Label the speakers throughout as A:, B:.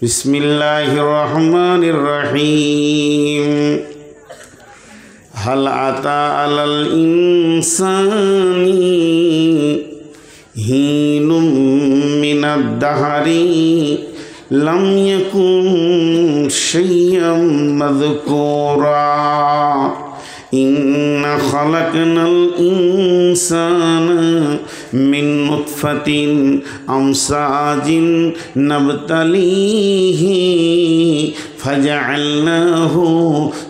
A: बिस्मिल्लाहिर रहमानिर रहीम। हल अता अलल इंसानी हीनुम मिनद दहरी लम यकुन शय्यम मज़कूरा इन्ना खलकनल इंसाना मिन नुत्फतिन अमसाजिन नब्तलीही फजअलनाहु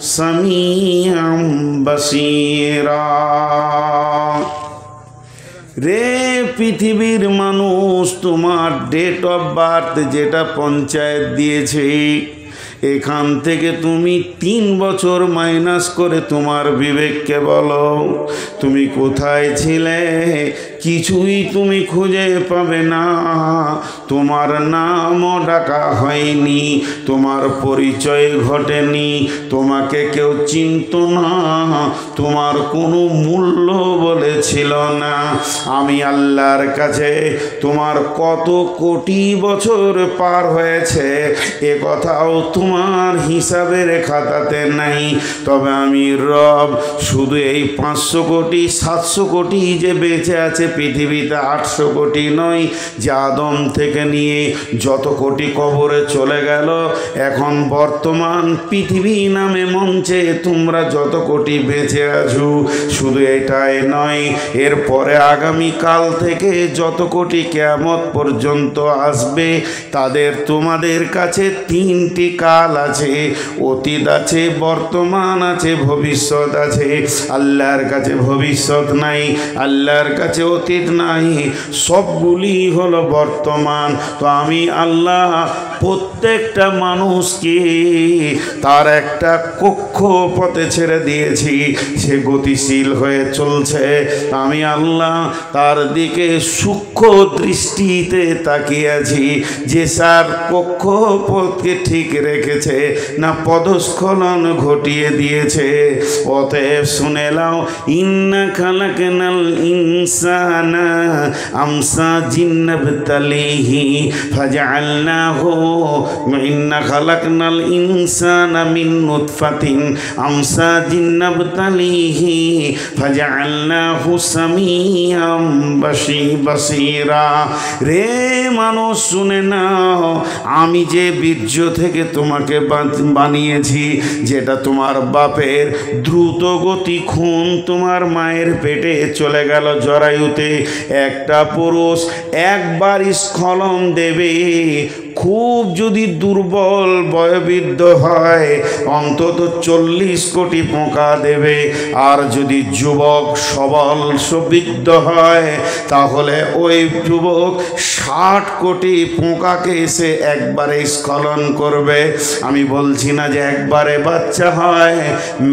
A: समीअम बसीरा। रे पृथिवीर मानुष, तुम्हार डेट अफ बार्थ जेटा पंचायत दिएছে এখান থেকে তুমি 3 বছর মাইনাস করে তোমার বিবেককে বলো তুমি কোথায় ছিলে। কিছুই তুমি খুঁজে পাবে না। তোমার নামও ডাকা হয়নি, তোমার পরিচয় ঘটেনি, তোমাকে কেউ চিনত না, তোমার কোনো মূল্য বলেছিল না। আমি আল্লাহর কাছে তোমার কত কোটি বছর পার হয়েছে এ কথাও তোমার হিসাবের খাতাতে নাই। তবে আমি রব শুধু এই 500 কোটি 700 কোটি যে বেঁচে আছে পৃথিবীতে, 800 কোটি নয়, যে আদম থেকে নিয়ে যত কোটি কবরে চলে গেল, এখন বর্তমান পৃথিবী নামে মঞ্চে তোমরা যত কোটি বেঁচে আছো, শুধু এটাই নয়, এরপরে আগামীকাল থেকে যত কোটি কিয়ামত পর্যন্ত আসবে তাদের তোমাদের কাছে 3টি কাল আছে, অতীত আছে, বর্তমান আছে, ভবিষ্যৎ আছে। আল্লাহর কাছে ভবিষ্যৎ নাই, আল্লাহর কাছে অতীত নাই, সবগুলি হলো বর্তমান। তো আমি আল্লাহ প্রত্যেকটা মানুষকে তার একটা কক্ষপথে ছেড়ে দিয়েছি, সে গতিশীল হয়ে চলছে। আমি আল্লাহ তার দিকে সূক্ষ্ম দৃষ্টিতে তাকিয়ে আছি যে স্যার কক্ষপথকে ঠিক রেখেছে না পদস্খলন ঘটিয়ে দিয়েছে। অতএব শুনে নাও, ইন্না খালাকনাল ইনসানা আমসাজিন নাবতালিহি ফাজআলনাহু ইন্না খালাকনাল ইনসানা মিন নুতফাতিন আমসাজিন নাবতালিহি ফাজআলনাহু সামিআম বসীরা। রে মানুষ শুনে নাও, আমি যে বীর্য থেকে তোমাকে বানিয়েছি, যেটা তোমার বাপের দ্রুত গতি খুন তোমার মায়ের পেটে চলে গেল জরায়ুতে, একটা পুরুষ একবার স্খলন দেবে, খুব যদি দুর্বল বয়োবৃদ্ধ হয় অন্তত 40 কোটি পোকা দেবে, আর যদি যুবক সবল সুবৃদ্ধ হয় তাহলে ওই যুবক 60 কোটি পোকাকে এসে একবারে স্খলন করবে। আমি বলছি না যে একবারে বাচ্চা হয়,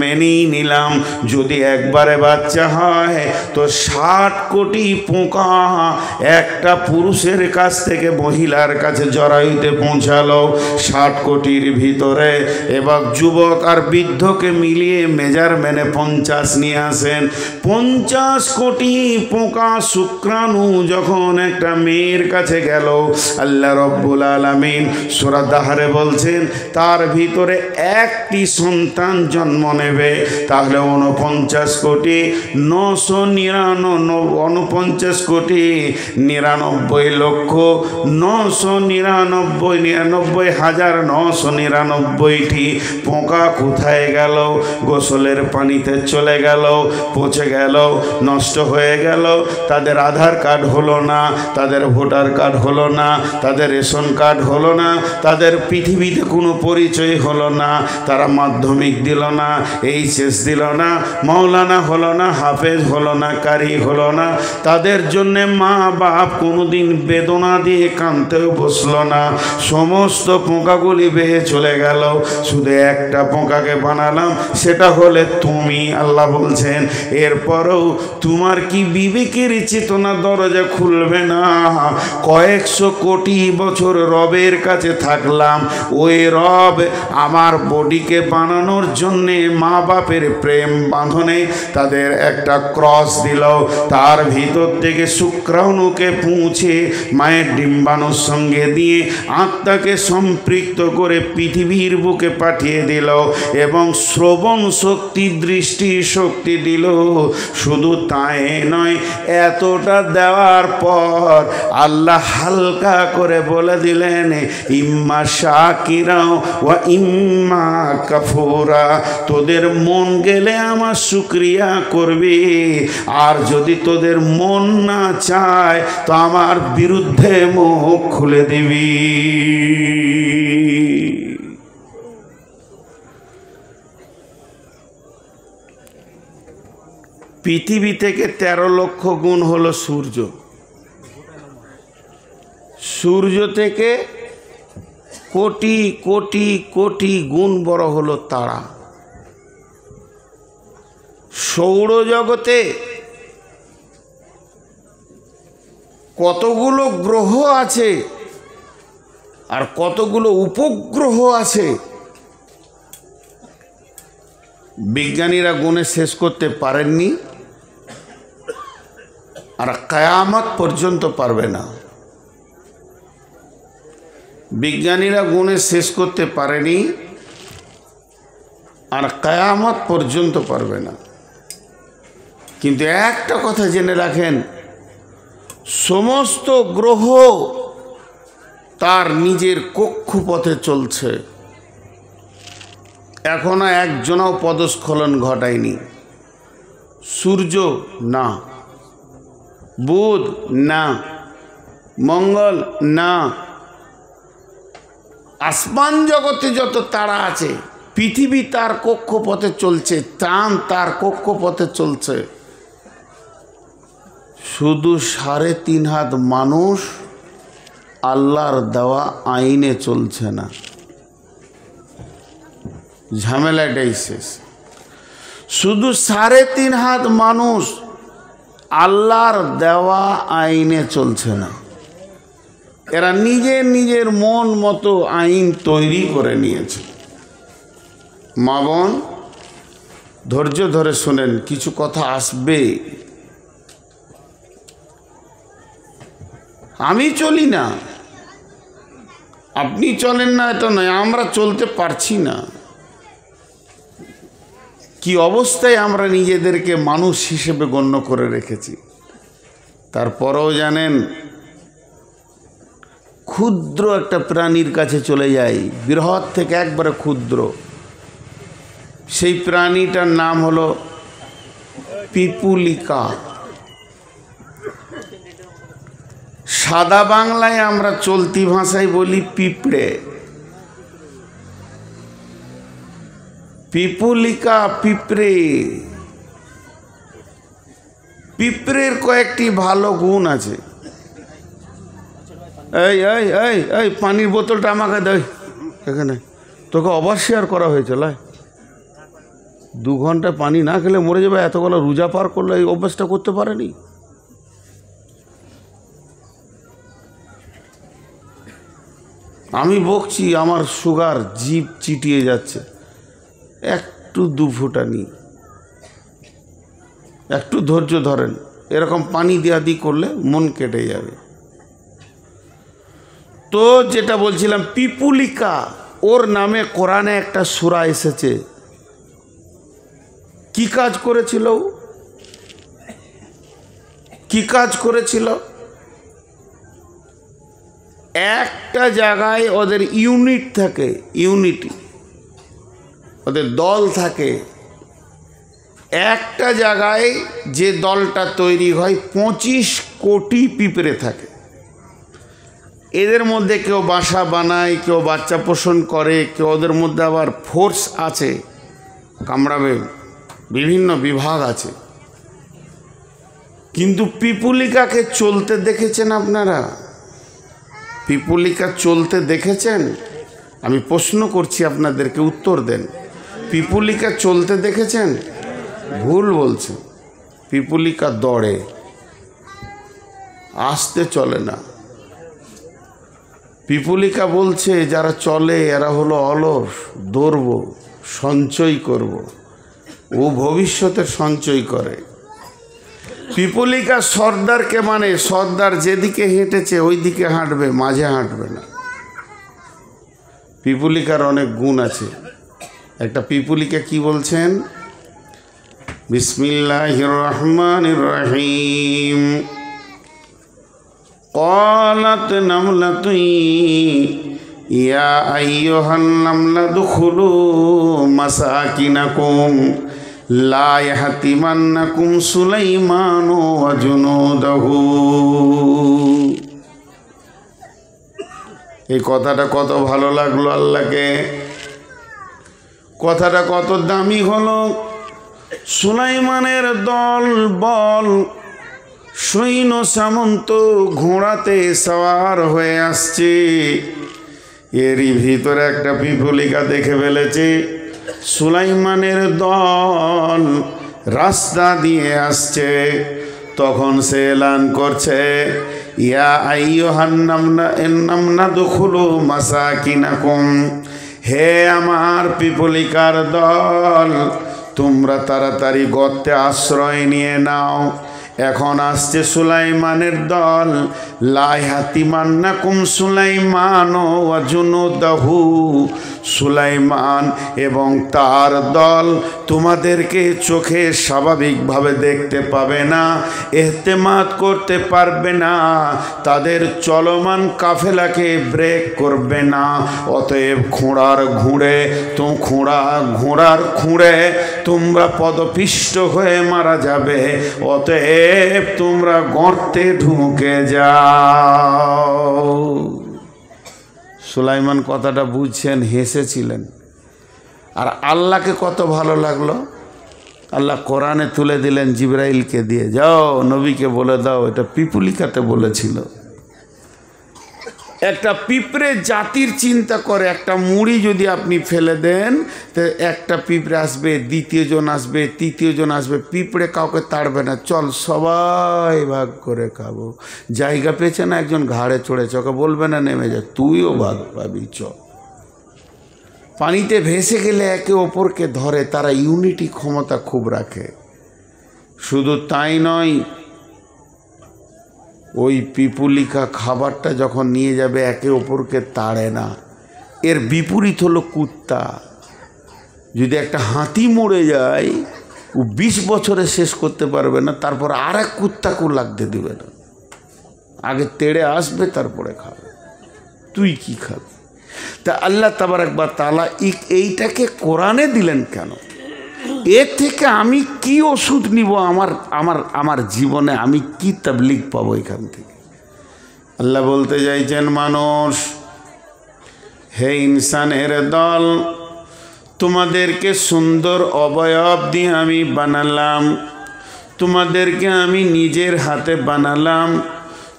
A: মেনেই নিলাম যদি একবারে বাচ্চা হয় তো 60 কোটি পোকা একটা পুরুষের কাছ থেকে মহিলার কাছে জরায়ুতে পৌঁছালো। 60 কোটির ভিতরে এবার যুবক আর বৃদ্ধকে মিলিয়ে মেজারম্যানে 50 নিয়ে আসেন। 50 কোটি পোকা শুক্রাণু যখন একটা মেয়ের কাছে গেল, আল্লাহ রব্বুল আলামিন সূরা দাহরে বলছেন তার ভিতরে একটি সন্তান জন্ম নেবে, তাহলে 49 কোটি 49 কোটি 99 লক্ষ 999,999টি পোকা কোথায় গেল? গোসলের পানিতে চলে গেল, পচে গেল, নষ্ট হয়ে গেল। তাদের আধার কার্ড হলো না, তাদের ভোটার কার্ড হলো না, তাদের রেশন কার্ড হলো না, তাদের পৃথিবীতে কোনো পরিচয় হলো না, তারা মাধ্যমিক দিল না, এইচএস দিল না, মাওলানা হলো না, হাফেজ হলো না, কারি হলো না। তাদের জন্যে মা বাপ কোনোদিন বেদনা দিয়ে কাঁদতেও বসলো না। সমস্ত পোকাগুলি বেয়ে চলে গেল, শুধু একটা পোকাকে বানালাম, সেটা হলে তুমি। আল্লাহ বলছেন এরপরেও তোমার কি বিবেকের চেতনা দরজা খুলবে না? কয়েকশো কোটি বছর রবের কাছে থাকলাম, ওই রব আমার বডিকে বানানোর জন্যে মা বাপের প্রেম বাঁধনে তাদের একটা ক্রস দিল, তার ভিতর থেকে শুক্রাণুকে পৌঁছে মায়ের ডিম্বাণুর সঙ্গে দিয়ে আত্মাকে সম্পৃক্ত করে পৃথিবীর বুকে পাঠিয়ে দিল এবং শ্রবণ শক্তি, দৃষ্টি শক্তি দিল। শুধু তাই নয়, এতটা দেওয়ার পর আল্লাহ হালকা করে বলে দিলেন, ইম্মা শাকিরা ওয়া ইম্মা কাফুরা। তোদের মন গেলে আমার শুকরিয়া করবি, আর যদি তোদের মন না চায় তো আমার বিরুদ্ধে মুখ খুলে দিবি। পৃথিবী থেকে 13 লক্ষ গুণ হলো সূর্য। সূর্য থেকে কোটি কোটি কোটি গুণ বড় হলো তারা। সৌরজগতে কতগুলো গ্রহ আছে আর কতগুলো উপগ্রহ আছে, বিজ্ঞানীরা গুণে শেষ করতে পারেননি, আর কিয়ামত পর্যন্ত পারবে না। বিজ্ঞানীরা গুণে শেষ করতে পারেনি, আর কিয়ামত পর্যন্ত পারবে না। কিন্তু একটা কথা জেনে রাখেন, সমস্ত গ্রহ তার নিজের কক্ষপথে চলছে। এখনো একজনও পদস্খলন ঘটায়নি। সূর্য না, বুধ না, মঙ্গল না, আসমান জগতে যত তারা আছে, পৃথিবী তার কক্ষপথে চলছে, চাঁদ তার কক্ষপথে চলছে। শুধু 3.5 হাত মানুষ আল্লাহর দেওয়া আইনে চলছে না। ঝামেলাটাই শেষ। শুধু 3.5 হাত মানুষ আল্লাহর দেওয়া আইনে চলছে না। এরা নিজের নিজের মন মতো আইন তৈরি করে নিয়েছে। মা বোন, ধৈর্য ধরে শোনেন, কিছু কথা আসবে। আমি চলি না, আপনি চলেন না এটা নয়, আমরা চলতে পারছি না। কি অবস্থায় আমরা নিজেদেরকে মানুষ হিসেবে গণ্য করে রেখেছি। তারপরেও জানেন, ক্ষুদ্র একটা প্রাণীর কাছে চলে যাই, বৃহৎ থেকে একবারে ক্ষুদ্র। সেই প্রাণীটার নাম হলো পিপুলিকা। সাদা বাংলায় আমরা চলতি ভাষায় বলি পিঁপড়ে। পিপুলিকা পিঁপড়ে। পিঁপড়ের কয়েকটি ভালো গুণ আছে। এই এই এই এই পানির বোতলটা আমাকে দেয় এখানে, তোকে অবশ্যই করা হয়েছে। 2 ঘন্টা পানি না খেলে মরে যাবে, এতগুলো রোজা পার করলে এই অভ্যাসটা করতে পারেনি। আমি বকছি, আমার সুগার জিভ চিটিয়ে যাচ্ছে, একটু 2 ফুটা নি, একটু ধৈর্য ধরেন। এরকম পানি দেয়া দি করলে মন কেটে যাবে। তো যেটা বলছিলাম, পিপুলিকা, ওর নামে কোরআনে একটা সূরা এসেছে। কি কাজ করেছিল? কি কাজ করেছিল? একটা জায়গায় ওদের ইউনিট থাকে, ইউনিটি, ওদের দল থাকে। একটা জায়গায় যে দলটা তৈরি হয় 25 কোটি পিঁপড়ে থাকে। এদের মধ্যে কেউ বাসা বানায়, কেউ বাচ্চা পোষণ করে, কেউ ওদের মধ্যে আবার ফোর্স আছে, কামড়াবে, বিভিন্ন বিভাগ আছে। কিন্তু পিপুলিকাকে চলতে দেখেছেন আপনারা? পিপুলিকা চলতে দেখেছেন? আমি প্রশ্ন করছি আপনাদেরকে, উত্তর দেন। পিপুলিকা চলতে দেখেছেন? ভুল বলছে। পিপুলিকা দৌড়ে, আসতে চলে না। পিপুলিকা বলছে যারা চলে এরা হলো অলস, দৌড়ব, সঞ্চয় করব। ও ভবিষ্যতের সঞ্চয় করে। পিপুলিকা সর্দারকে মানে, সর্দার যেদিকে হেঁটেছে ওই দিকে হাঁটবে, মাঝে হাঁটবে না। পিপুলিকার অনেক গুণ আছে। একটা পিপুলিকা কি বলছেন? বিসমিল্লাহির রহমানির রহিম। ক্বালাত নামলাতুন ইয়া আইয়ুহান নামলা দুখুলু মাসাকিনাকুম লা ইয়াহতিমান্নাকুম সুলাইমানু ওয়া জুনুদাহু। এই কথাটা কত ভালো লাগলো আল্লাহকে, কথাটা কত দামি হলো। সুলাইমানের দল বল সৈন্য সামন্ত ঘোড়াতে সওয়ার হয়ে আসছে, এরই ভিতরে একটা পিপুলিকা দেখে ফেলেছে সুলাইমানের দল রাস্তা দিয়ে আসছে। তখন সে এলান করছে, ইয়া আইয়ুহান নামলা দুখুলু মাসাকিনাকুম, হে আমার পিপুলিকার দল, তোমরা তাড়াতাড়ি গর্তে আশ্রয় নিয়ে নাও। এখন আসছে সুলাইমানের দল। লা ইয়াহতিমান্নাকুম সুলাইমান ওয়া জুনুদাহু, সুলাইমান এবং তার দল তোমাদেরকে চোখে স্বাভাবিকভাবে দেখতে পাবে না, এহতেমাদ করতে পারবে না, তাদের চলমান কাফেলাকে ব্রেক করবে না। অতএব ঘোড়ার খুঁড়ে তোমরা পদপিষ্ট হয়ে মারা যাবে। অতএব তোমরা গর্তে ঢুকে যাও। সুলাইমান কথাটা বুঝছেন, হেসেছিলেন। আর আল্লাহকে কত ভালো লাগলো, আল্লাহ কোরআনে তুলে দিলেন জিবরাইলকে দিয়ে, যাও নবীকে বলে দাও এটা পিপুলিকাতে বলেছিল। একটা পিঁপড়ে জাতির চিন্তা করে, একটা মুড়ি যদি আপনি ফেলে দেন তো একটা পিঁপড়ে আসবে, দ্বিতীয় জন আসবে, তৃতীয় জন আসবে, পিঁপড়ে কাউকে তাড়বে না, চল সবাই ভাগ করে খাবো। জায়গা পেয়েছে না, একজন ঘাড়ে চড়েছে, ওকে বলবে না নেমে যা, তুইও ভাগ পাবি, চ। পানিতে ভেসে গেলে একে অপরকে ধরে, তারা ইউনিটি ক্ষমতা খুব রাখে। শুধু তাই নয়, ওই পিপুলিকা খাবারটা যখন নিয়ে যাবে একে অপরকে তাড়ে না। এর বিপরীত হলো কুত্তা। যদি একটা হাতি মরে যায়, ও 20 বছরে শেষ করতে পারবে না, তারপর আর এক কুত্তাকেও লাগতে দেবে না, আগে তেড়ে আসবে তারপরে খাবে। তুই কি খাবি? তা আল্লাহ তাবারক ওয়া তাআলা এইটাকে কোরআনে দিলেন কেন? এর থেকে আমি কি ওষুধ নিব আমার জীবনে, আমি কি তাবলীগ পাবো এখান থেকে? আল্লাহ বলতে চাইছেন, মানুষ, হে ইনসানের দল, তোমাদেরকে সুন্দর অবয়ব দিয়ে আমি বানালাম, তোমাদেরকে আমি নিজের হাতে বানালাম,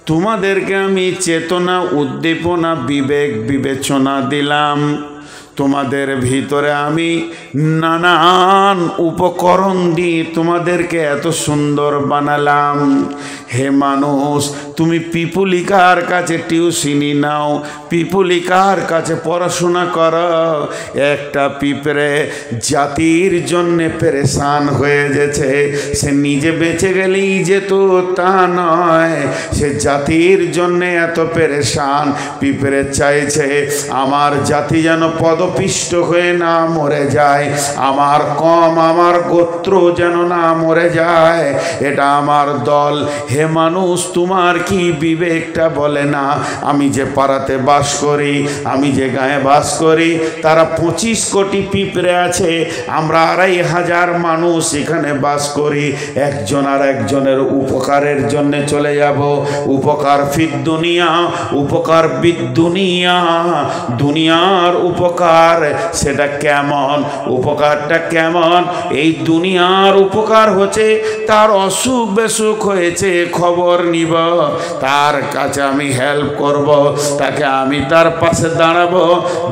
A: তোমাদেরকে আমি চেতনা, উদ্দীপনা, বিবেক, বিবেচনা দিলাম, তোমাদের ভিতরে আমি নানান উপকরণ দিয়ে তোমাদেরকে এত সুন্দর বানালাম। হে মানুষ, তুমি পিপুলিকার কাছে টিউশনি নাও, পিপুলিকার কাছে পড়াশোনা করো। একটা পিঁপড়ে জাতির জন্যে পেরেশান হয়ে গেছে, সে নিজে বেঁচে গেলেই যেত তা নয়, সে জাতির জন্যে এত পেরেশান। পিঁপড়ে চাইছে আমার জাতি যেন পদপিষ্ট হয়ে না মরে যায়, আমার গোত্র যেন না মরে যায়, এটা আমার দল। হে মানুষ, তোমার কি বিবেকটা বলে না, আমি যে পাড়াতে বাস করি, আমি যে গায়ে বাস করি, তারা 25 কোটি পিঁপড়ে আছে, আমরা 2,500 মানুষ এখানে বাস করি, একজন আর একজনের উপকারের জন্য চলে যাব। উপকার ফিদ দুনিয়া, উপকার বিদ দুনিয়া, দুনিয়ার উপকার সেটা কেমন, উপকারটা কেমন? এই দুনিয়ার উপকার হচ্ছে তার অসুখ বেসুখ হয়েছে খবর নিব, তার কাছে আমি হেল্প করব, তাকে আমি তার পাশে দাঁড়াবো।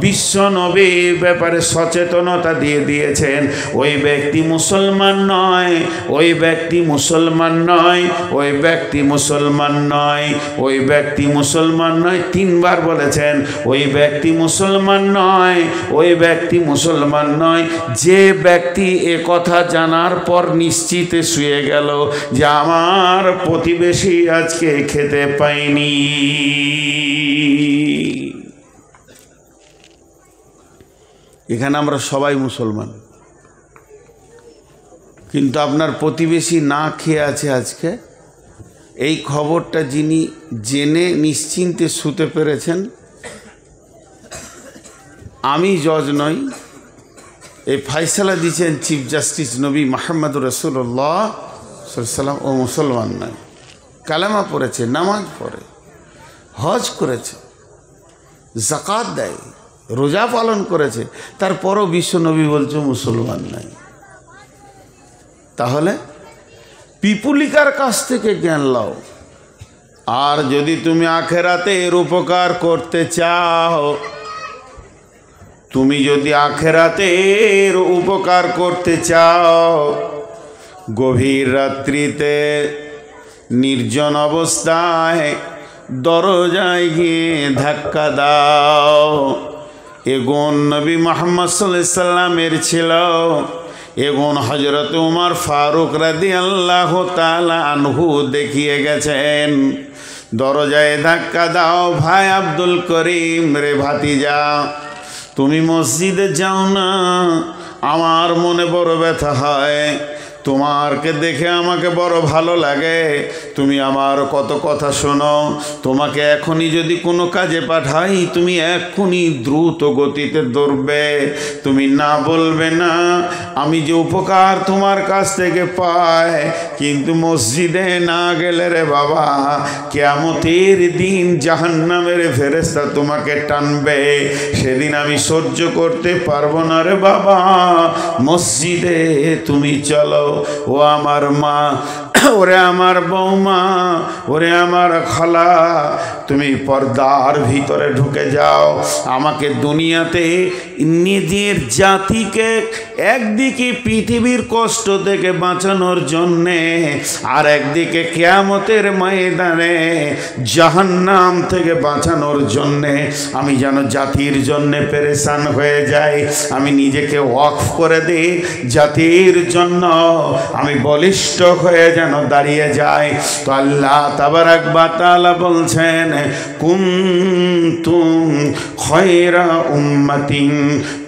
A: বিশ্ব নবী ব্যাপারে সচেতনতা দিয়ে দিয়েছেন। ওই ব্যক্তি মুসলমান নয়, ওই ব্যক্তি মুসলমান নয়, ওই ব্যক্তি মুসলমান নয়, ওই ব্যক্তি মুসলমান নয়, 3 বার বলেছেন, ওই ব্যক্তি মুসলমান নয়, ওই ব্যক্তি মুসলমান নয়। যে ব্যক্তি এ কথা জানার পর নিশ্চিতে শুয়ে গেল যে আমার প্রতিবেশী আজকে খেতে পায়নি, এখানে আমরা সবাই মুসলমান, কিন্তু আপনার প্রতিবেশী না খেয়ে আছে আজকে। এই খবরটা যিনি জেনে নিশ্চিন্তে শুতে পেরেছেন, আমি জজ নই, এই ফায়সালা দিয়েছেন চিফ জাস্টিস নবী মুহাম্মদুর রাসূলুল্লাহ সাল্লাল্লাহু আলাইহি ওয়াসাল্লাম। ও মুসলমান নয়, কালেমা পড়েছে, নামাজ পড়ে, হজ করেছে, যাকাত দেয়, রোজা পালন করেছে, তারপরও বিশ্ব নবী বলছে মুসলমান নাই। তাহলে পিপুলিকার কাছ থেকে জ্ঞান লাও। আর যদি তুমি আখেরাতের উপকার করতে চাও, তুমি যদি আখেরাতের উপকার করতে চাও, গভীর রাত্রিতে নির্জন অবস্থায় দরজায় গিয়ে ধাক্কা দাও। এগুন নবী মুহাম্মদ সাল্লাল্লাহু আলাইহি সাল্লামের ছিল, এগুন হযরত উমর ফারুক রাদিয়াল্লাহু তাআলা আনহু দেখিয়ে গেছেন। দরজায় ধাক্কা দাও, ভাই আব্দুল করিম রে ভাতিজা, তুমি মসজিদে যাও না, আমার মনে বড় ব্যথা হয়, তোমারকে দেখে আমাকে বড় ভালো লাগে, তুমি আমার কত কথা শোনো, তোমাকে এখনই যদি কোনো কাজে পাঠাই তুমি এক্ষুনি দ্রুত গতিতে দৌড়বে, তুমি না বলবে না আমি যে উপকার তোমার কাছ থেকে পাই, কিন্তু মসজিদে না গেলে রে বাবা কিয়ামতের দিন জাহান্নামের ফেরেশতা তোমাকে টানবে, সেদিন আমি সহ্য করতে পারবো না রে বাবা, মসজিদে তুমি চলো। ও আমার মা, ওরে আমার বৌমা, ওরে আমার খালা, তুমি পর্দার ভিতরে ঢুকে যাও। আমাকে দুনিয়াতে নিজের জাতিকে একদিকে পৃথিবীর কষ্ট থেকে বাঁচানোর জন্যে, আর একদিকে কিয়ামতের ময়দানে জাহান্নাম থেকে বাঁচানোর জন্যে আমি যেন জাতির জন্যে পেরেশান হয়ে যাই, আমি নিজেকে ওয়াকফ করে দিই জাতির জন্য, আমি বলিষ্ঠ হয়ে যেন দাঁড়িয়ে যায়। তো আল্লাহ তাবারাক ওয়া তাআলা বলছেন, কুনতুম খায়রা উম্মাতিন,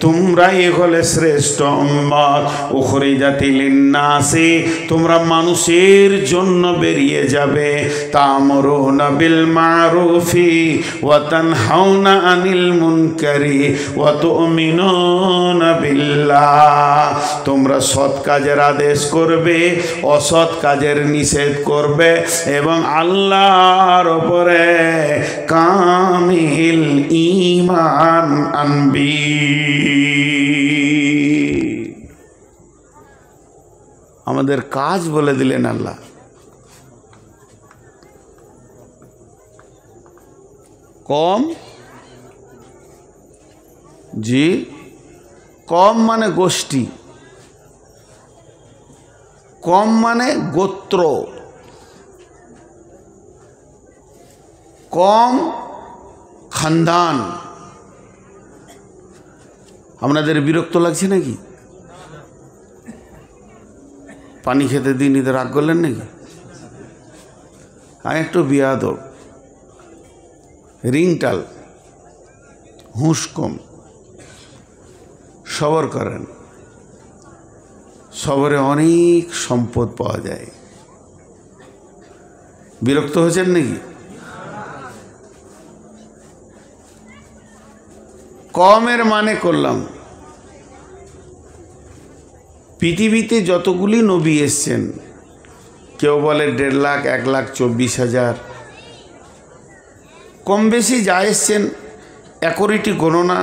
A: তোমরাই হলে শ্রেষ্ঠ উম্মত, উখরিজাতি লিন্নাসি, তোমরা মানুষের জন্য বেরিয়ে যাবে, তা'মুরুনা বিল মা'রুফি ওয়া তানহাউনা আনিল মুনকারি ওয়া তু'মিনুনা বিল্লাহ, তোমরা সৎ কাজের আদেশ করবে, অসৎ কাজের নিষেধ করবে, এবং আল্লাহর উপরে কামিল ঈমান আনবি। আমাদের কাজ বলে দিলেন আল্লাহ। কম, জি, কম মানে গোষ্ঠী, কম মানে গোত্র, কম খানদান। আপনাদের বিরক্ত লাগছে নাকি? পানি খেতে দিন, এদের রাগ করলেন নাকি? আমি একটু বিয়াদব, রিংটাল, হুঁশ কম, সবর করেন, সবরে অনেক সম্পদ পাওয়া যায়। বিরক্ত হয়েছেন নাকি? কমের মানে করলাম, পৃথিবীতে যতগুলি নবী এসছেন, কেউ বলে 1.5 লাখ, 1,24,000, কম বেশি যা এসছেন একরিটি গণনা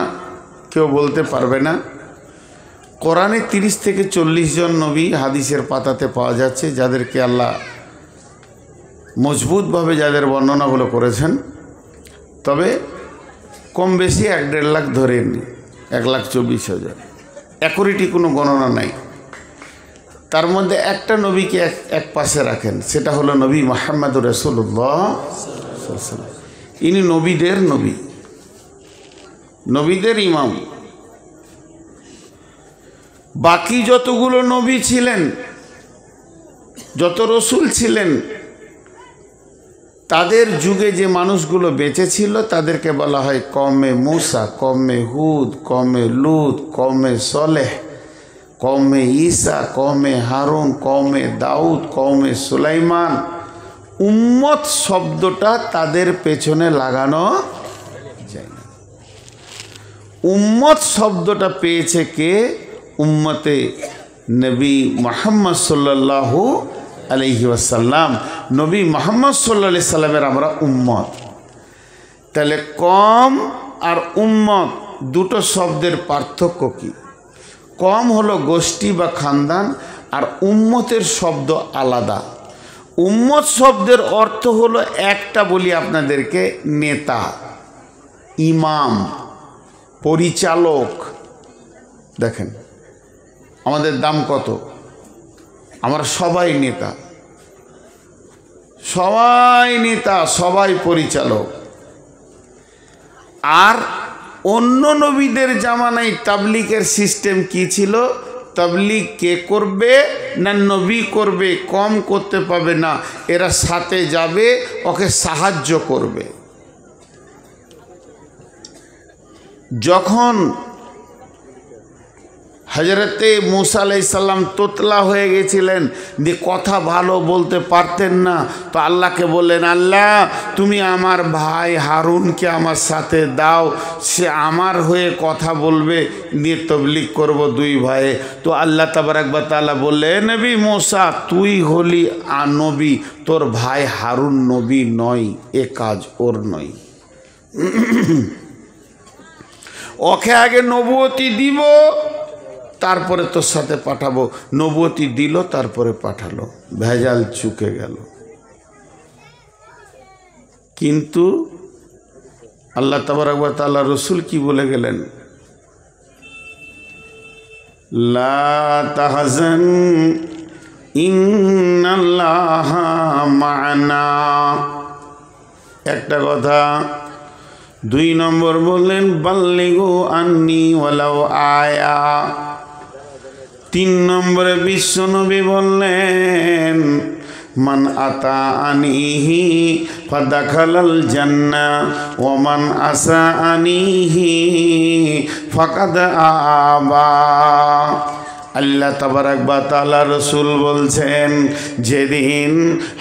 A: কেউ বলতে পারবে না। কোরআনে 30 থেকে 40 জন নবী হাদিসের পাতাতে পাওয়া যাচ্ছে, যাদেরকে আল্লাহ মজবুতভাবে যাদের বর্ণনাগুলো করেছেন। তবে কম বেশি 1.5 লাখ ধরে নি, 1,24,000, একরিটি কোনো গণনা নাই। তার মধ্যে একটা নবীকে এক পাশে রাখেন, সেটা হলো নবী মুহাম্মদুর রাসূলুল্লাহ সাল্লাল্লাহু আলাইহি ওয়াসাল্লাম। ইনি নবীদের নবী, নবীদের ইমাম। বাকি যতগুলো নবী ছিলেন, যত রসুল ছিলেন, তাদের যুগে যে মানুষগুলো বেঁচে ছিল তাদেরকে বলা হয় কওমে মুসা, কওমে হুদ, কওমে লুত, কওমে সলেহ, কওমে ঈসা, কওমে হারুন, কওমে দাউদ, কওমে সুলাইমান। উম্মত শব্দটা তাদের পেছনে লাগানো যায় না। উম্মত শব্দটা পেয়েছে কে? উম্মতে নবী মুহাম্মদ সাল্লাল্লাহু আলাইহি ওয়াসাল্লাম। নবী মুহাম্মদ সাল্লাল্লাহু আলাইহি সাল্লামের আমরা উম্মত। তাহলে কম আর উম্মত দুটো শব্দের পার্থক্য কি? কম হলো গোষ্ঠী বা খানদান, আর উম্মতের শব্দ আলাদা। উম্মত শব্দের অর্থ হলো একটা বলি আপনাদেরকে, নেতা, ইমাম, পরিচালক। দেখেন আমাদের দাম কত, আমরা সবাই নেতা, সবাই নেতা, সবাই পরিচালক। আর অন্য নবীদের জামানায় তাবলীগের সিস্টেম কি ছিল? তাবলীগ কে করবে না নবী করবে, কম করতে পাবে না, এরা সাথে যাবে, ওকে সাহায্য করবে। যখন হজরতে মুসা আলাইহিস সালাম তোতলা হয়ে গেছিলেন, যে কথা ভালো বলতে পারতেন না, তো আল্লাহকে বললেন, আল্লাহ তুমি আমার ভাই হারুনকে আমার সাথে দাও, সে আমার হয়ে কথা বলবে, নিয়ে তাবলীগ করব দুই ভাইয়ে। তো আল্লাহ তাবারাক ওয়া তাআলা বললেন, নবী মুসা তুই হলি নবী, তোর ভাই হারুন নবী নয়, এ কাজ ওর নয়। ওকে আগে নবুয়তি দিব, তারপরে তোর সাথে পাঠাবো। নবুয়তি দিল, তারপরে পাঠালো, ভেজাল চুকে গেল। কিন্তু আল্লাহ তাবারাক ওয়া তাআলা রসুল কি বলে গেলেন? লা তাহজান ইন্নাল্লাহা মা'না। একটা কথা। 2 নম্বর বললেন বাল্লিগু আন্নি ওয়ালাউ আয়া। 3 নম্বরে বিশ্বনবী বললেন মান আতা আনিহি ফাদাখালাল জান্নাহ ওয়া মান আসা আনিহি ফাকাদ আবা। আল্লাহ তাবারাক ওয়া তাআলা রসুল বলছেন, যেদিন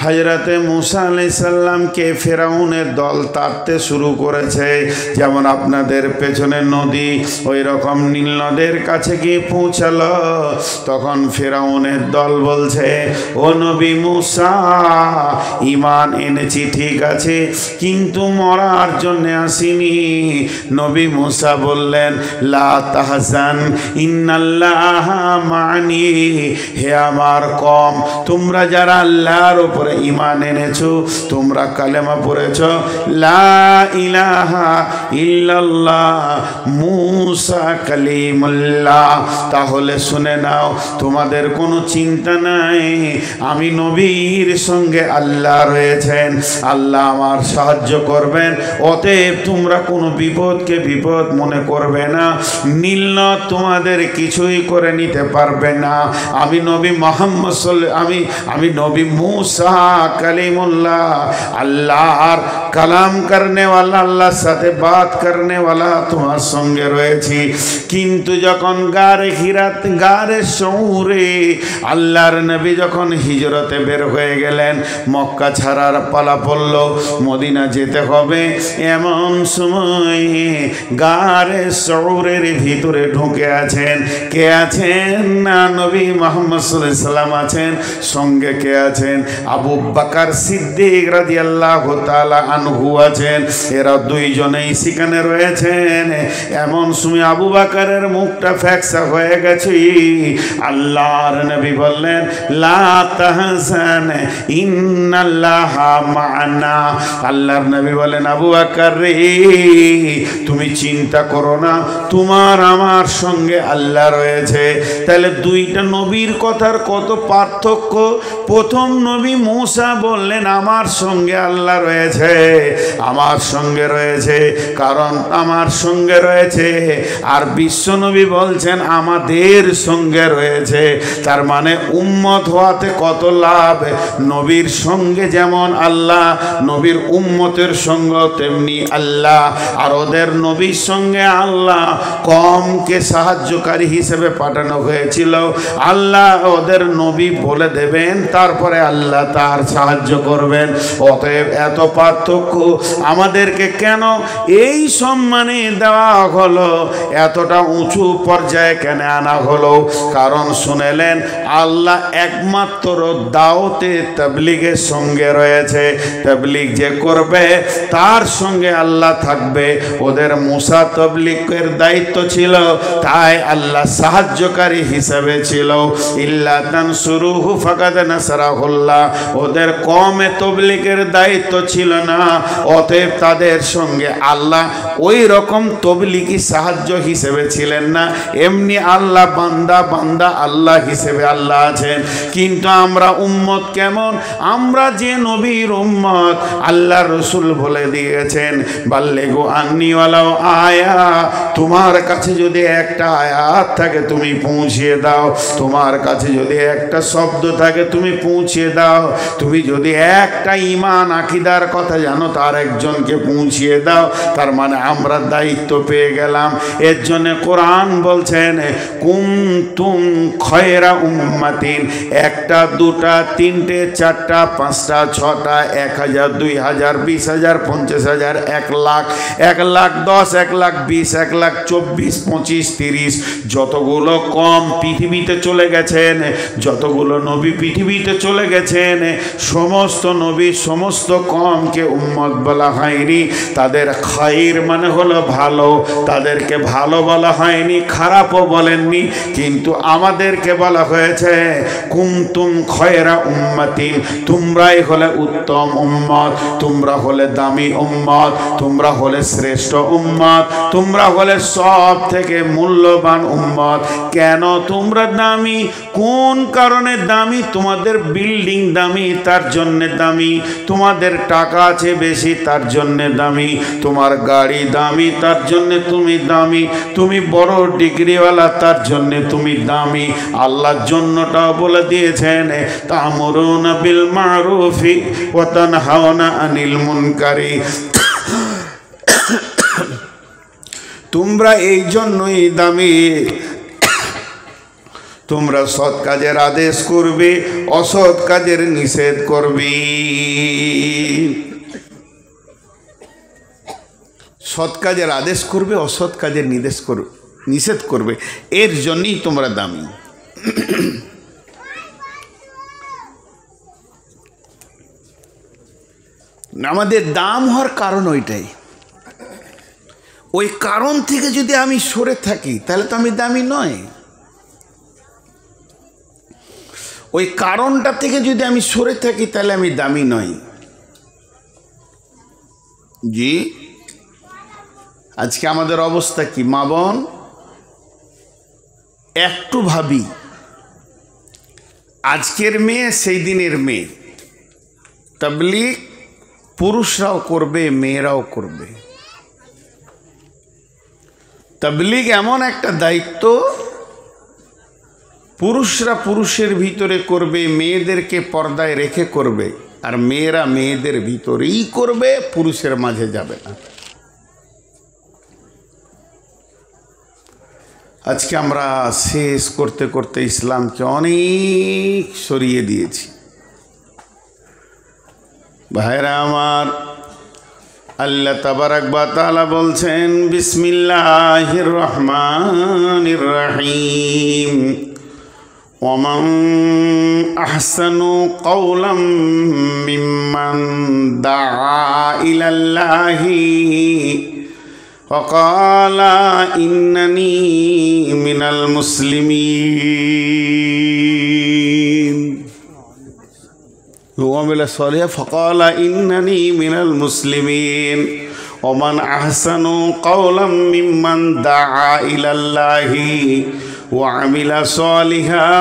A: হযরতে মুসা আলাইহিস সালামকে ফেরাউনের দল তাড়তে শুরু করেছে, যেমন আপনাদের পেছনে নদী ওই রকম নীল নদের কাছে গিয়ে পৌঁছালো, তখন ফেরাউনের দল বলছে, ও নবী মুসা, ঈমান এনেছি ঠিক আছে, কিন্তু মরার জন্য আসিনি। নবী মুসা বললেন, লা তাহজান ইন্নাল্লাহা মানি। হে আমার কম, তোমরা যারা আল্লাহর উপরে ঈমান এনেছো, তোমরা কালেমা পড়েছো লা ইলাহা ইল্লাল্লাহ মুসা কালিমুল্লাহ, তাহলে শুনে নাও, তোমাদের কোনো চিন্তা নাই, আমি নবীর সঙ্গে আল্লাহ রয়েছেন, আল্লাহ আমার সাহায্য করবেন, অতএব তোমরা কোনো বিপদকে বিপদ মনে করবে না, নীল নদ তোমাদের কিছুই করে নিতে পারবে না। আমি নবী মুহাম্মদ আমি নবী মুসা কালিমুল্লাহ, আল্লাহর কালাম করনে वाला, আল্লাহর সাথে বাত করনে वाला তোমার সঙ্গে রয়েছি। কিন্তু যখন গারে হিরাত, গারে সৌরে আল্লাহর নবী যখন হিজরতে বের হয়ে গেলেন, মক্কা ছাড়ার পালা পড়ল, মদিনা যেতে হবে, এমন সময় গারে সৌরের ভিতরে ঢুকে আছেন। কে আছেন? না নবী মুহাম্মদ সাল্লাল্লাহু আলাইহি সাল্লাম আছেন। সঙ্গে কে আছেন? আবু বকর সিদ্দিক রাদিয়াল্লাহু তাআলা আনহু আছেন। এরা দুইজনেই সেখানে রয়েছেন। এমন সময় আবু বকরের মুখটা ফ্যাকসা হয়ে গেছে। আল্লাহর নবী বললেন, লা তাহজান ইন্নাল্লাহা মা'না। আল্লাহর নবী বলেন, আবু বকর রে, তুমি চিন্তা করো না, তোমার আমার সঙ্গে আল্লাহ রয়েছে। তাহলে দুইটা নবীর কথার কত পার্থক্য। প্রথম নবী মূসা বললেন আমার সঙ্গে আল্লাহ রয়েছে, আমার সঙ্গে রয়েছে, কারণ আমার সঙ্গে রয়েছে। আর বিশ্বনবী বলছেন আমাদের সঙ্গে রয়েছে। তার মানে উম্মত হওয়াতে কত লাভ। নবীর সঙ্গে যেমন আল্লাহ, নবীর উম্মতের সঙ্গে তেমনি আল্লাহ। আর ওদের নবীর সঙ্গে আল্লাহ কমকে সাহায্যকারী হিসেবে পাঠানো হয়েছিল। আল্লাহ ওদের নবী বলে দেবেন, তারপরে আল্লাহ তার সাহায্য করবেন। অতএব এত পার্থক্য। আমাদেরকে কেন এই সম্মানে দেওয়া হলো, এতটা উঁচু পর্যায়ে কেন আনা হলো? কারণ শুনেলেন আল্লাহ একমাত্র দাওতে তাবলীগের সঙ্গে রয়েছে। তাবলীগ যে করবে তার সঙ্গে আল্লাহ থাকবে। ওদের মুসা তাবলীগের দায়িত্ব ছিল, তাই আল্লাহ সাহায্যকারী হিসেবে ছিল। ইল্লা তানসুরুহু ফাকাদ নাসারাহুল্লাহ। ওদের কমে তাবলীগের দায়িত্ব ছিল না, অতএব তাদের সঙ্গে আল্লাহ ওই রকম তাবলীগী সাহায্য হিসেবে ছিলেন না। এমনি আল্লাহ বান্দা বান্দা আল্লাহ হিসেবে আল্লাহ আছেন। কিন্তু আমরা উম্মত কেমন? আমরা যে নবীর উম্মত, আল্লাহ রসুল বলে দিয়েছেন বাল্লিগু আন্নী ওয়ালাউ আয়া। তোমার কাছে যদি একটা আয়াত থাকে তুমি পৌঁছিয়ে দাও, তোমার কাছে যদি একটা শব্দ থাকে তুমি পৌঁছিয়ে দাও, তুমি যদি একটা ঈমান আকীদার কথা জানো তার একজনকে পৌঁছিয়ে দাও। তার মানে আমরা দায়িত্ব পেয়ে গেলাম। এর জন্য কোরআন বলছেন কুনতুম খায়রা উম্মাতিন। একটা দুটা তিনটে চারটা পাঁচটা ছটা 1000 2000 20000 50000 1 লাখ 1 লাখ 10 1 লাখ 20 1 লাখ 24 25 30 যতগুলো কম পৃথিবীতে চলে গেছেন, যতগুলো নবী পৃথিবীতে চলে গেছেন, সমস্ত নবী সমস্ত কমকে উম্মত বলা হয়নি। তাদের খায়র মানে হলো ভালো, তাদেরকে ভালো বলা হয়নি, খারাপও বলেননি। কিন্তু আমাদেরকে বলা হয়েছে কুনতুম খায়রা উম্মাতিন। তোমরাই হলে উত্তম উম্মত, তোমরা হলে দামি উম্মত, তোমরা হলে শ্রেষ্ঠ উম্মত, তোমরা হলে সব থেকে মূল্যবান উম্মত। কেন তোমরা দামি? কোন কারণে দামি? তোমাদের বিল্ডিং দামি তার জন্যে দামি, তোমাদের টাকা আছে বেশি তার জন্যে দামি, তোমার গাড়ি দামি তার জন্যে তুমি দামি, তুমি বড় ডিগ্রিওয়ালা তার জন্যে তুমি দামি। আল্লাহর জন্যটাও বলে দিয়েছেন তা'মুরুনা বিল মা'রুফি ওয়া তানহাউনা আনিল মুনকারি। তোমরা এই জন্যই দামি, তোমরা সৎ কাজের আদেশ করবে, অসৎ কাজের নিষেধ করবে। সৎ কাজের আদেশ করবে, অসৎ কাজের নিষেধ করবে, এর জন্যই তোমরা দামি। আমাদের দাম হওয়ার কারণ ওইটাই। ওই কারণ থেকে যদি আমি সরে থাকি তাহলে তো আমি দামি নয়। ওই কারণটা থেকে যদি আমি সরে থাকি তাহলে আমি দামি নই। জি, আজকে আমাদের অবস্থা কি মা বোন? একটু ভাবি, আজকের মেয়ে সেই দিনের মেয়ে। তাবলীগ পুরুষরাও করবে, মেয়েরাও করবে। তাবলীগ এমন একটা দায়িত্ব, পুরুষরা পুরুষের ভিতরে করবে, মেয়েদেরকে পর্দায় রেখে করবে, আর মেয়েরা মেয়েদের ভিতরেই করবে, পুরুষের মাঝে যাবে না। আজকে আমরা শেষ করতে করতে ইসলামকে অনেক সরিয়ে দিয়েছি। ভাইরা আমার, আল্লাহ তাবারাক ওয়া তাআলা বলছেন বিসমিল্লাহির রহমানির রহিম ওয়ামান আহসানু কওলাম মিম্মান দাআ ইলাল্লাহি ওয়া ক্বালা ইন্নানি মিনাল মুসলিমিন وعمل صالحا فقال إنني من المسلمين ومن أحسن قولا ممن دعا إلى الله وعمل صالحا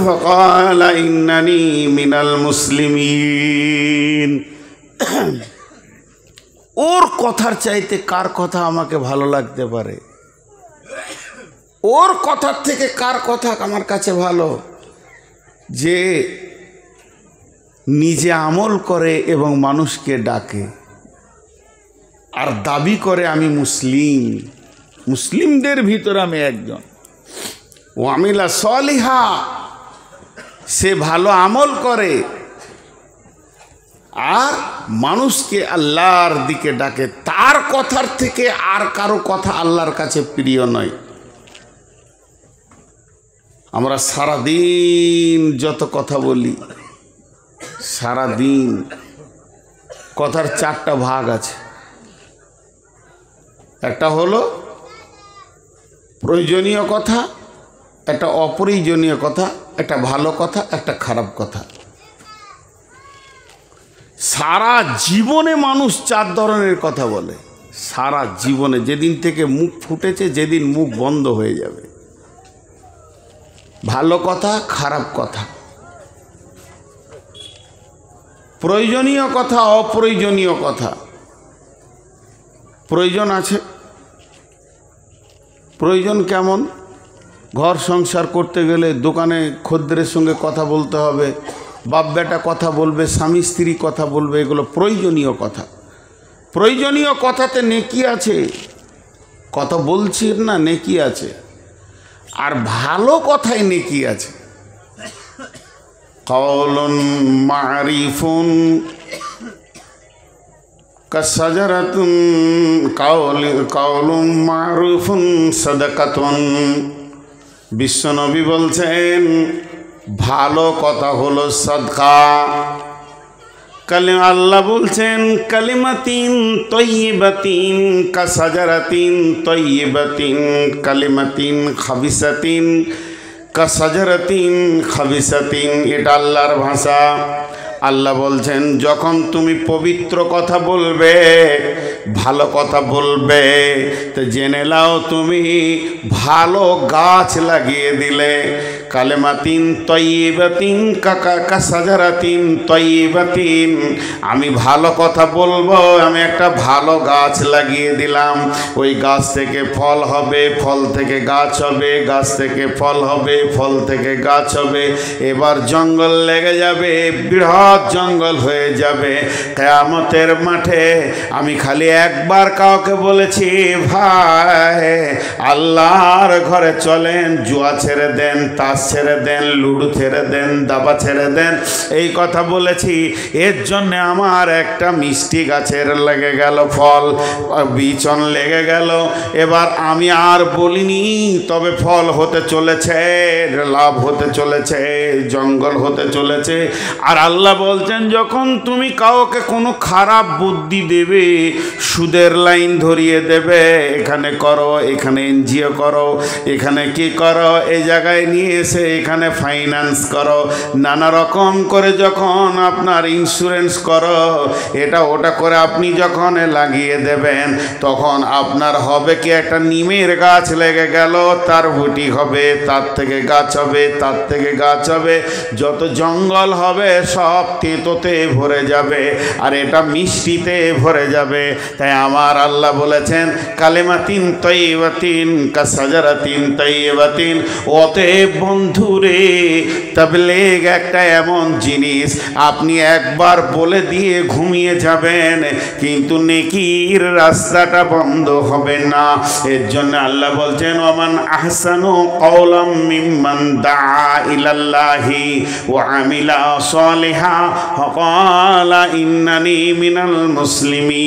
A: فقال إنني من المسلمين। ওর কথার চাইতে কার কথা আমাকে ভালো লাগতে পারে? ওর কথার থেকে কার কথা আমার কাছে ভালো? যে নিজে আমল করে এবং মানুষকে ডাকে আর দাবি করে আমি মুসলিম, মুসলিমদের ভিতরে আমি একজন। ওয়ামিলা সলিহা, সে ভালো আমল করে আর মানুষকে আল্লাহর দিকে ডাকে। তার কথার থেকে আর কারো কথা আল্লাহর কাছে প্রিয় নয়। আমরা সারাদিন যত কথা বলি, সারাদিন কথার চারটা ভাগ আছে। একটা হলো প্রয়োজনীয় কথা, একটা অপ্রয়োজনীয় কথা, একটা ভালো কথা, একটা খারাপ কথা। সারা জীবনে মানুষ চার ধরনের কথা বলে। সারা জীবনে, যেদিন থেকে মুখ ফুটেছে, যেদিন মুখ বন্ধ হয়ে যাবে। ভালো কথা, খারাপ কথা, প্রয়োজনীয় কথা, অপ্রয়োজনীয় কথা। প্রয়োজন আছে। প্রয়োজন কেমন? ঘর সংসার করতে গেলে দোকানে খদ্দের সঙ্গে কথা বলতে হবে, বাপ বেটা কথা বলবে, স্বামী স্ত্রী কথা বলবে, এগুলো প্রয়োজনীয় কথা। প্রয়োজনীয় কথাতে নেকি আছে, কথা বলছি না, নেকি আছে। আর ভালো কথায় নেকি আছে। Kowloon মারিফুন কাসাজারাতুন, Kowloon মারুফুন সাদাকাতুন। বিশ্বনবী বলছেন ভালো কথা হলো সাদকা। আল্লাহ বলছেন কালিমাতিন তয়্যিবাতিন কাসাজারাতিন তয়্যিবাতিন কালিমাতিন খাবিসাতিন কাসাজারাতিন খাবিসাতিন। এটা আল্লাহর ভাষা। আল্লাহ বলছেন যখন তুমি পবিত্র কথা বলবে, ভালো কথা বলবে, তো জেনে নাও তুমি ভালো গাছ লাগিয়ে দিলে। কালেমাতিন তয়্যিবাতিন কাসাজারাতিন তয়্যিবাতিন। আমি ভালো কথা বলবো, আমি একটা ভালো গাছ লাগিয়ে দিলাম। ওই গাছ থেকে ফল হবে, ফল থেকে গাছ হবে, গাছ থেকে ফল হবে, ফল থেকে গাছ হবে। এবার জঙ্গল লেগে যাবে, বৃহৎ জঙ্গল হয়ে যাবে। কিয়ামতের মাঠে আমি খালি একবার কাউকে বলেছি, ভাই আল্লাহর ঘরে চলেন, জুয়া ছেড়ে দেন, তাস ছেড়ে দেন, লুডু ছেড়ে দেন, দাবা ছেড়ে দেন, এই কথা বলেছি। এর জন্য আমার একটা মিষ্টি গাছের লেগে গেল ফল, বিচন লেগে গেল। এবার আমি আর বলিনি, তবে ফল হতে চলেছে, লাভ হতে চলেছে, জঙ্গল হতে চলেছে। আর আল্লাহ বলছেন যখন তুমি কাউকে কোনো খারাপ বুদ্ধি দেবে, সুদের লাইন ধরিয়ে দেবে, এখানে করো, এখানে এনজিও করো, এখানে কি করো, এই জায়গায় নিয়ে এসে এখানে ফাইন্যান্স করো, নানা রকম করে যখন আপনার ইন্স্যুরেন্স করো, এটা ওটা করে আপনি যখন লাগিয়ে দেবেন, তখন আপনার হবে কি, একটা নিমের গাছ লেগে গেল, তার বুটি হবে, তার থেকে গাছ হবে, তার থেকে গাছ হবে, যত জঙ্গল হবে সব তেঁতোতে ভরে যাবে, আর এটা মিষ্টিতে ভরে যাবে। তাই আমার আল্লাহ বলেছেন কালেমাতিন তয়্যিবাতিন কাসাজারাতিন তয়্যিবাতিন। অতএব বন্ধুরে, তাবলীগ একটা এমন জিনিস, আপনি একবার বলে দিয়ে ঘুমিয়ে যাবেন, কিন্তু নেকির রাস্তাটা বন্ধ হবে না। এর জন্য আল্লাহ বলছেন ওমান আহসানু কওলাম মিম্মান দাআ ইলাল্লাহি ওয়া আমিলা সালিহা ক্বালা ইন্নানি মিনাল মুসলিমিন।